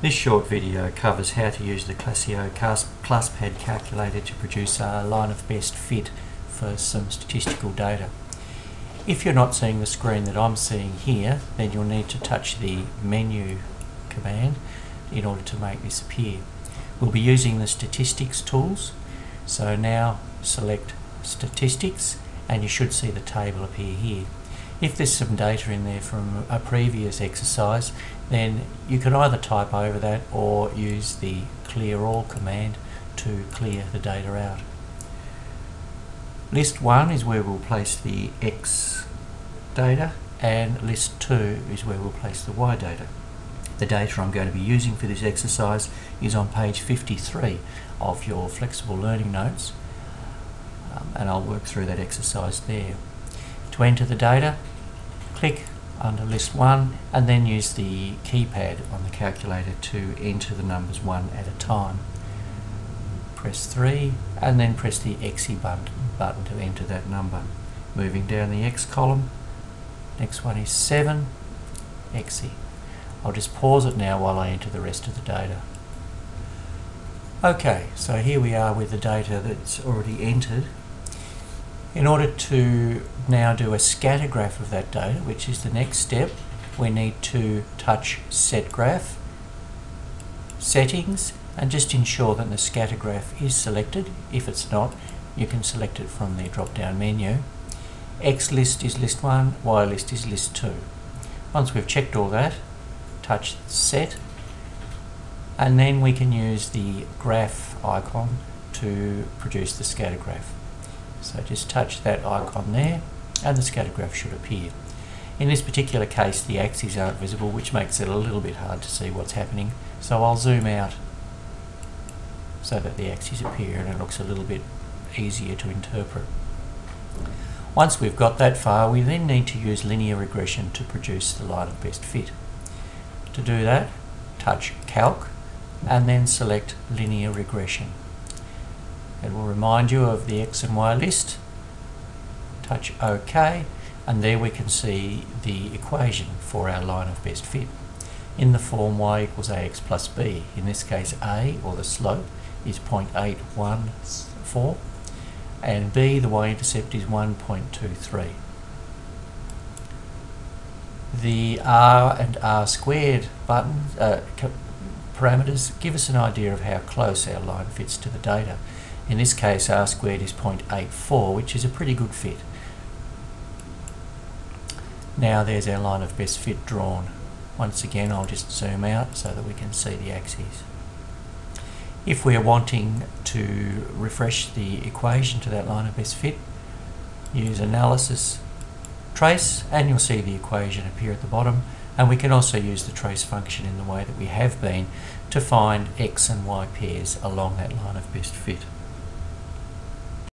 This short video covers how to use the Classpad calculator to produce a line of best fit for some statistical data. If you're not seeing the screen that I'm seeing here, then you'll need to touch the menu command in order to make this appear. We'll be using the statistics tools, so now select statistics and you should see the table appear here. If there's some data in there from a previous exercise, then you can either type over that or use the clear all command to clear the data out. List 1 is where we'll place the X data, and list 2 is where we'll place the Y data. The data I'm going to be using for this exercise is on page 53 of your flexible learning notes, and I'll work through that exercise there. To enter the data, click under list 1 and then use the keypad on the calculator to enter the numbers one at a time. Press 3 and then press the XE button to enter that number. Moving down the X column, next one is 7, XE. I'll just pause it now while I enter the rest of the data. Okay, so here we are with the data that's already entered. In order to now do a scatter graph of that data, which is the next step, we need to touch Set Graph, Settings, and just ensure that the scatter graph is selected. If it's not, you can select it from the drop-down menu. X list is list 1, Y list is list 2. Once we've checked all that, touch Set, and then we can use the graph icon to produce the scatter graph. So just touch that icon there and the scatter graph should appear. In this particular case the axes aren't visible, which makes it a little bit hard to see what's happening, so I'll zoom out so that the axes appear and it looks a little bit easier to interpret. Once we've got that far, we then need to use linear regression to produce the line of best fit. To do that, touch Calc and then select linear regression. It will remind you of the X and Y list. Touch OK, and there we can see the equation for our line of best fit in the form y equals ax plus b. In this case, a, or the slope, is 0.814, and b, the y-intercept, is 1.23. The r and r squared buttons, parameters give us an idea of how close our line fits to the data. In this case, r squared is 0.84, which is a pretty good fit. Now there's our line of best fit drawn. Once again, I'll just zoom out so that we can see the axes. If we're wanting to refresh the equation to that line of best fit, use Analysis, Trace, and you'll see the equation appear at the bottom. And we can also use the trace function in the way that we have been to find X and Y pairs along that line of best fit.